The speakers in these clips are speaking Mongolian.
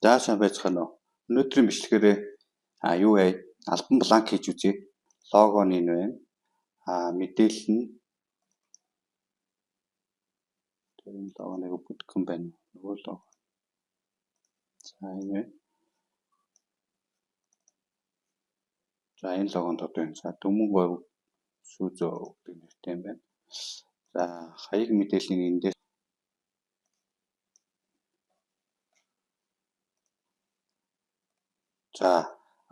За сайн байцгаана уу. Өнөөдрийн бичлэгээр юу вэ? Альбан бланк хийж үзье. Лого нь энэ байна. Мэдээлэл нь энэ логоныг бүтгэх юм байна. Нөгөө лого. За энэ байна. За энэ логонд одоо энэ Дөмөн говь сүүзөө гэдэг нэртэй юм байна. За хаяг мэдээллийг эндээс за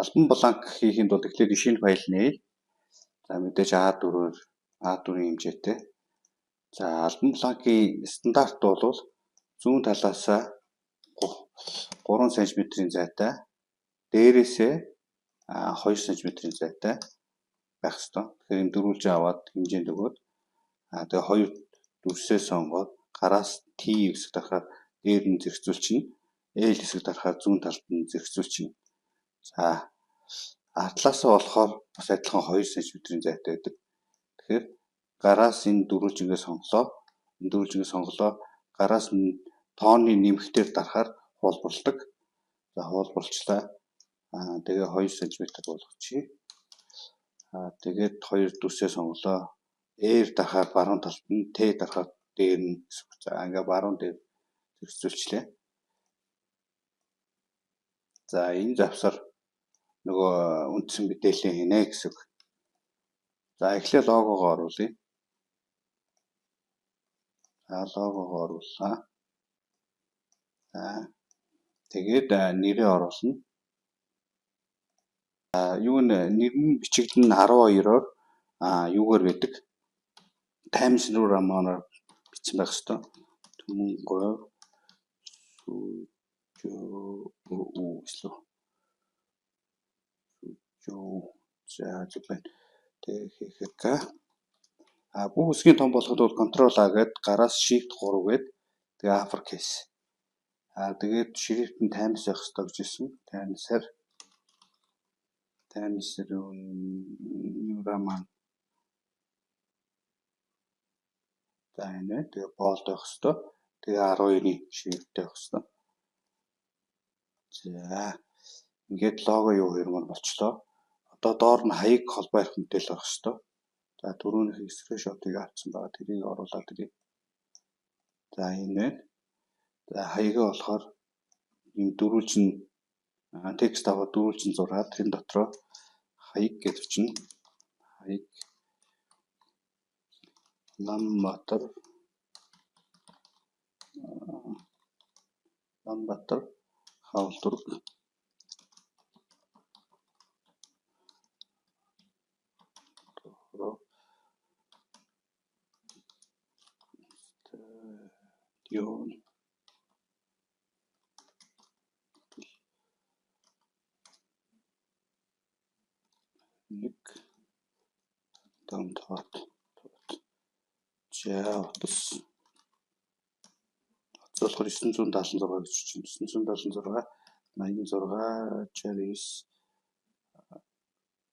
альбан бланк хийхэд бол эхлээд шинэ файл нээе. За мэдээж A4-оор A4-ийн хэмжээтэй. За альбан бланкийн стандарт бол зүүн талаас 3 см-ийн зайтай, дээрээсээ 2 см-ийн зайтай байх ёстой. Тэгэхээр энэ дөрвөлж аваад хэмжээнд өгөөд тэгээ хоёр дүрсээ сонгоод гараас T хэсэг дарахаар дээр нь зэрэгцүүлчихнэ. L хэсэг дарахаар зүүн талд нь зэрэгцүүлчихнэ. За артлаасаа болохоор бас адилхан 2 см-ийн зайтай байдаг. Тэгэхээр гараас энэ дөрвөлжингээ сонголоо. Энэ дөрвөлжингээ сонголоо. Гараас нь тооны нэмэхтээр дарахаар хуулбарладаг. За хуулбарлчлаа. Тэгээ 2 см болгочихъя. Тэгээд хоёр дүрсээ сонголоо. R дарахаар баруун талд нь, T дарахаар дээр нь. За ингээ баруун дээр зэрэгцүүлчлээ. За энэ завсар нөгөө үндсэн мэдээлэл хийнэ гэсэн. За эхлээд логогоо оруулъя. За логогоо орууллаа. За тэгээд нэрээ оруулна. Юу нэр нь бичигдэн 12-оор юугаар байдаг? Times New Roman-аар бичсэн байх ёстой. Дөмөн говь сүүзөө за зөвхөн тэг хийх. Бүх хэсгийн том болгоход бол Ctrl A гээд гараас Shift 3 гээд тэгээ uppercase. Тэгээд шрифт нь Times байх ёстой гэж хэлсэн. Times New Roman. За энэ тэгээ bold байх ёстой. Тэгээ 12-ийн шрифттэй байх ёстой. За ингээд лого юу хэрмээр болчлоо. Одоо доор нь хаяг холбоо ярих мэдээлэл байх ёстой. За түрүүнийх скриншотыг авсан байгаа. Тэрийг оруулаад ирье. За энэ байна. За хаягаа болохоор энэ дөрвөлжин текст аваад дөрвөлжин зураад тэрэн дотроо хаяг гэж бичнэ. Хаяг Ламбатар хавлдург Йон нэг томтот жаутс болохоор 976 гэж чинь 976 86 Cherries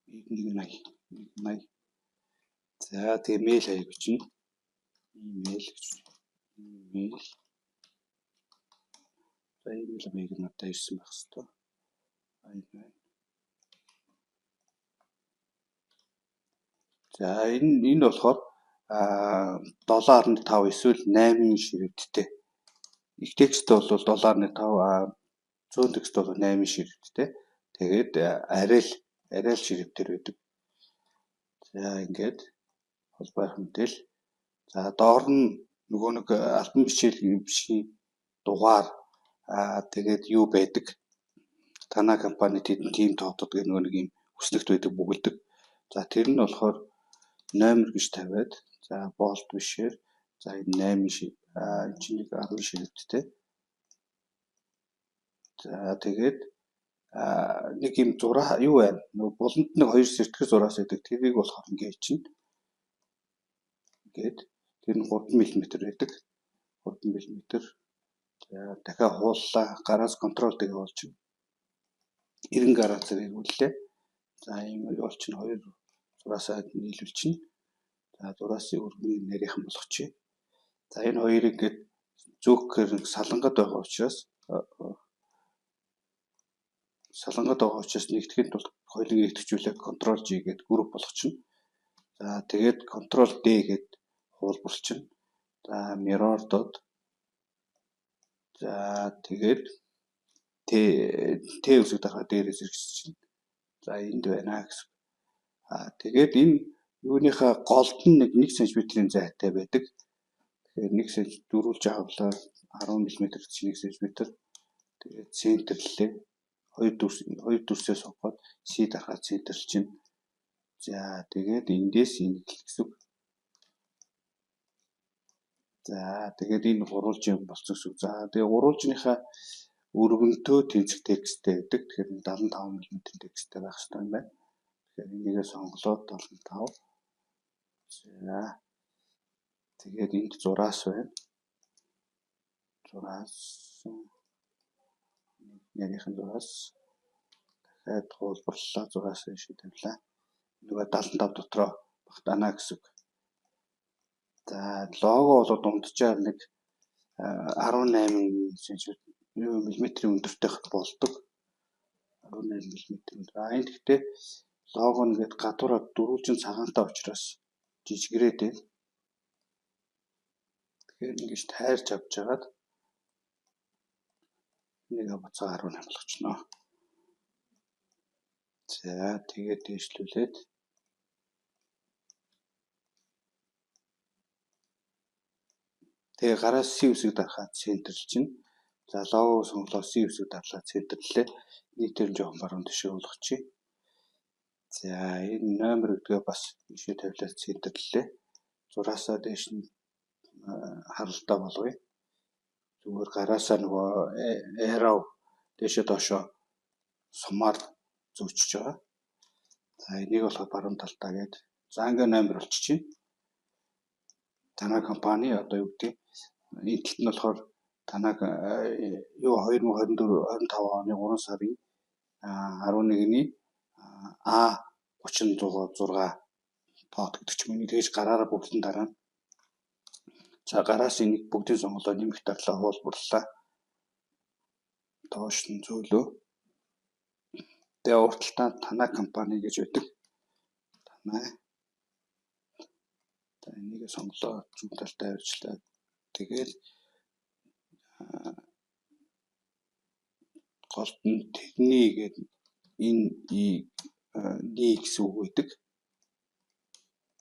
180. За тэгээ мэйл хаяг бичнэ. Имэйл гэж. Имэйл. За имэйл хаяг нь надад ирсэн байх хэвээр. За энэ болохоор 7.5 эсвэл 8-ын шрифттэй. Их текст бол 7.5 зүүн текст бол 8-ын шрифттэй. Тэгээд арай л шрифтээр байдаг. За ингээд холбоо ярих мэдээл. За доор нь нөгөө нэг альбан бичгийн дугаар тэгээд юу байдаг? Танай компани тим тоотод гэх нөгөө нэг юм хүснэгт байдаг бүгэлдэг. За тэр нь болохоор номер гэж тавиад за болт бишээр за энэ 8 чинь 10 шрифттэй. За тэгээд нэг юм зураг юу байна? Нөгөө буланд нэг 2 сэртгэл зураас байдаг. Тэрийг болохоор ингээд чинь. Ингээд тэр нь 3 мм байдаг. 3 мм. За дахиад хууллаа. Гараас контрол дэгээ болчихно. 90 градусаар эргүүллээ. За ийм болчихно 2 зураасаа нийлүүлчихнэ. За зураасыг өргөнийг нарийнхан болгочихъя. За энэ хоёрыг ингээд зөөхгөр салангад байгаа учраас салангад байгаа учраас нэгтгэхэд бол хоёулыг нэгтгэжүүлээ Ctrl G гэдэг групп болгочихно. За тэгээд Ctrl D гэдэг хуулбарлчихно. За mirror dot. За тэгээд T үсэг дахиад дээрээс ирчихсэн. За энд байна гэсэн. Тэгээд энэ юуныхаа голд нь 1 см-ийн зайтай байдаг. Тэгэхээр 1 см дөрүүлж авлаа 10 мм гэсэн 1 см. Тэгээд центрлээ. Хоёр дүрсээ сонгоод C дарахад центрлж чинь. За тэгээд эндээс энэ гэсэн. За тэгээд энэ гурвалж юм болцсон гэсэн. За тэгээд гурвалжныхаа өргөнтөө тэнцэх тексттэй байдаг. Тэгэхээр 75 мм тексттэй байх хэрэгтэй юм байна. Тэгэхээр энийгээ сонголоод 75. За тэгээд энд зураас байна. Зураас нарийнхан зураас дахиад хуулбарлалаа зураас шиг тавилаа. Нөгөө 75 дотроо багтаана гэсэн. За лого бол дунджаар нэг 18 мм өндөртэй болдог. 18 мм. Энэ гэхдээ лого нэгэд гадуураа дөрвөлжин цагаантай учраас жижигрээд байна. Тэгэхээр ингэж тайрч авч жагаад нэг буцаа 18 болгочихно. За тэгээд дэвшлүүлээд тэгээ гараас C үсэг дарахад центрлж чинь. За лого сонголоо C үсэг дарлаа центрлээ. Нийтээр нь жоохон баруун тишээ болгочих. За энэ номер гэдгээ бас ийшээ тавилаа центрлээ. Зураасаа дээш нь харалтаа болгоё. Зүгээр гараасаа нөгөө arrow дээшээ доошоо сумаар зүүчж байгаа. За энийг болохоор баруун талтаа гээд за ингээ номер болчихжээ. Танай компани одоо юу гэдэг энэт нь болохоор танай юу 2024 25 оны 3 сарын 11-ний A36 под гэдэг ч юм уу тэгж гараараа бүгдэн дараа. За гараас энийг бүгдийг сонголоо нэмэх дарлаа хуулбарлалаа. Доош нь зөөлөө. Тэгээ урталтаа танай компани гэж байдаг. Танай. За энийг сонголоо зүүн талдаа авчлаа. Тэгээд голд нь техний гэдэг энэ ни гэсэн үг байдаг.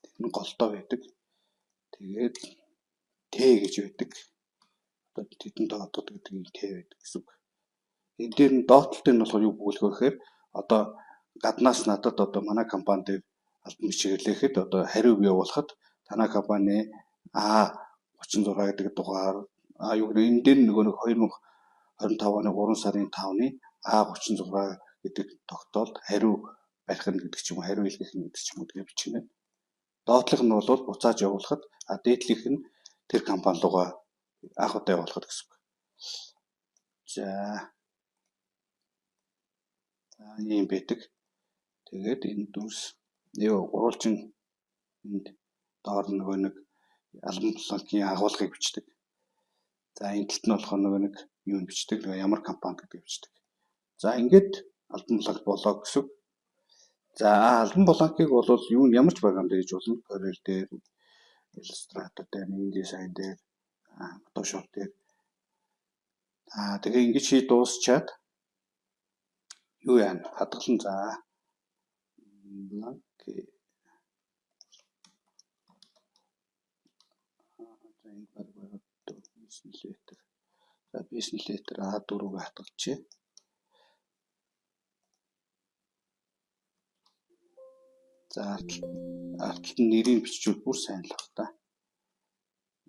Тэр нь голдоо байдаг. Тэгээд Т гэж байдаг. Одоо тэдэн доотод гэдэг нь Т байдаг гэсэн үг. Энэ дээр нь доотлолт нь болохоор юу бүгэлэх вэ гэхээр одоо гаднаас надад одоо манай компани дээр албан бичиглэхэд одоо хариу явуулахад танай компани A36 гэдэг дугаар юу гэдэг энэ дээр нөгөө 2025 оны 3 сарын 5-ны A36 гэдэг тогтоолд хариу барих нь гэдэг ч юм уу хариу илгээх нь гэдэг ч юм уу гэж бичнэ. Доотлох нь бол буцааж явуулахад дээдлийнх нь тэр компани руугаа анх удаа явуулахад гэсэн үг. За ийм байдаг. Тэгээд энэ дүрс гурвалжин энд доор нөгөө нэг албан бланкийн агуулгыг бичдэг. За энэ талд нь болохоор нөгөө нэг юу бичдэг, нөгөө ямар компани гэдгийг бичдэг. За ингээд албан бланк болоо гэсэн. За албан бланкыг бол юу ямар ч програм дээр хийж болно. Corel дээр, Illustrator дээр, InDesign дээр, Photoshop дээр. Тэгээ ингэж хийж дуусчаад юу яана? Хадгалан за бланк энэ баг business letter. За business letter A4-ыг хадгалчихъя. За артлт нь нэрийг биччихвэл бүр сайн л баг та.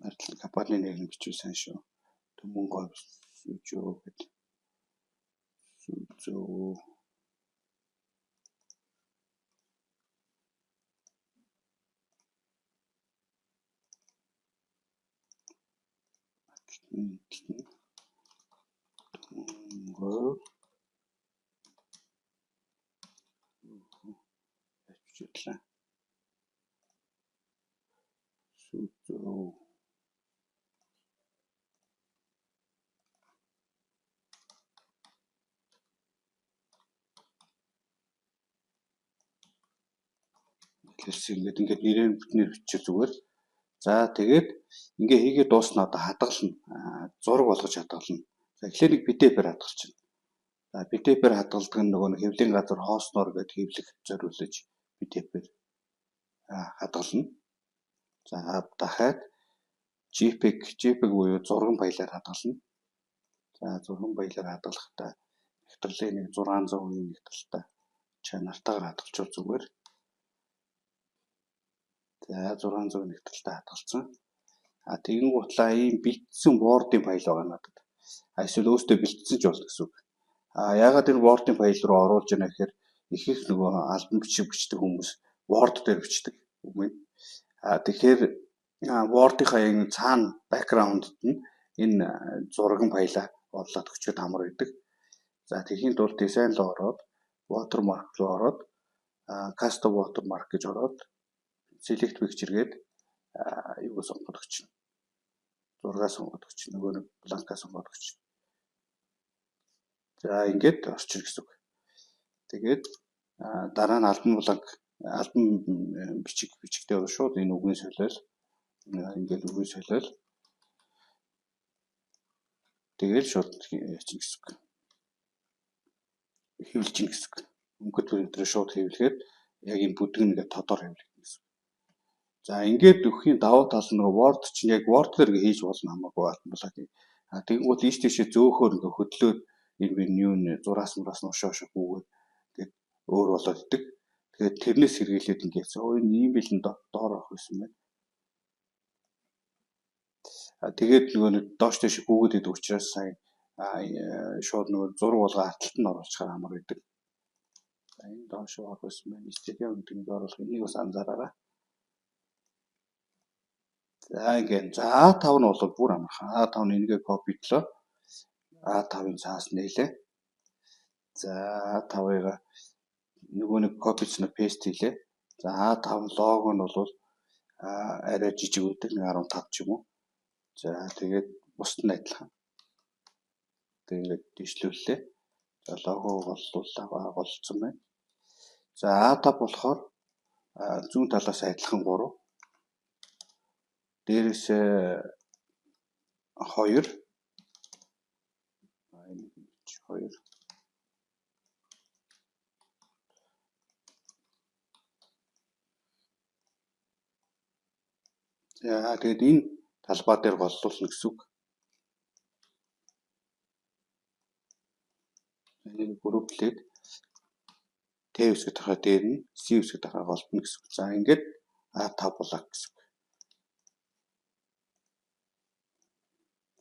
Артлт компани нэрийг бичвэл сайн шүү. Төмөнгөө сүжөө гэдэг. Сүжөө. Төмөнгөө. Бичүүлээ. Сүжөө. хэлсэн ингээд нэрээр бүтнээр бичиж зүгээр. За тэгээд ингээ хийгээ дуусна одоо хадгална. Зураг болгож хадгална. За эхлээд нэг PDF-ээр хадгалчихна. За PDF-ээр хадгалдаг нь нөгөө хэвлэлийн газар хоосноор гээд хэвлэх зориулж PDF-ээр хадгална. За дахиад JPEG буюу зурган баялаар хадгална. За зурган баялаар хадгалахдаа нэвтрэлээ нэг 600% нэвтрэлтэй чанартаагаар хадгалчихвал зүгээр. За 600 нэвтрэлтэй хадгалсан. Тэгэн гутлаа ийм бэлдсэн Word-ийн файл байгаа надад. Эсвэл өөртөө бэлдсэн ч болно гэсэн үг. Ягаад энэ Word-ийн файл руу оруулж яана гэхээр их нөгөө альбом бичдэг хүмүүс Word дээр бичдэг. Тэгэхээр Word-ийнхаа энэ цаана background-д нь энэ зурган файлаа орлоод өчгөд амар байдаг. За тэхийн тулд design руу ороод watermark руу ороод custom watermark гэж ороод select picture-гээд юу сонгоод өгч. Зургаа сонгоод өгч. Нөгөө нэг бланка сонгоод өгч. За ингээд орчих гэсэн үг. Тэгээд дараа нь альбом бичигтэй бол шууд энэ үгийн солиол ингээд үгийн солиол тэгээд шууд яачих гэсэн үг. Хэвлэж ин гэсэн үг. Өнгөт принтер шууд хэвлэхэд яг энэ бүдгэнгээ тодор хэвлэх гэсэн. За ингээд өгөхийн давуу тал нь нөгөө Word чинь яг Word дээр хийж болно хамаагүй альбомлаа. Тэгэнгүүт ийш тийшээ зөөхөр ингээ хөдлөөд энэ юу нэ зураас ушоо хүүгээд тэгээд өөр болоод идэг. Тэгээд тэрнээс сэргийлээд ингээд энэ ийм бэлэн доор авах гэсэн байна. Тэгээд нөгөө нэг доош тийш хүүгээд идэг учраас сая шууд нөгөө зураг болгоо харталт нь оруулчихаар амар байдаг. За энэ доош авах гэсэн байна. Studio гэдэг нь оруулах энийг бас анзаараарай. За ингээд A5 нь бол бүр амархан. A5 нь энэгээ копидлоо. A5-ын цаас нээлээ. За A5-ыг нөгөө нэг копицноо пест хийлээ. За A5 лого нь бол арай жижиг үүдэг 15 ч юм уу. За тэгээд бусд нь адилхан. Тэгээд дижлүүллээ. За лого болцсон байна. За A5 болохоор зүүн талаас адилхан 3. Дээрээсээ 2. За тэгээд энэ талбай дээр голлуулна гэсэн үг. Энийг групплээд T үсэг дахиад дээр нь C үсэг дахиад голдно гэсэн үг. За ингээд A5 болоо гэсэн үг.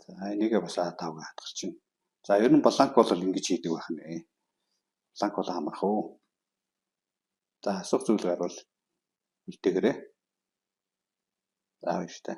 За энийгээ бас A5-г хадгалчихна. За ер нь бланк бол ингэж хийдэг байх нэ. Бланк бол амархан. За асуух зүйл гарвал үлдээгээрэй. За баяртай.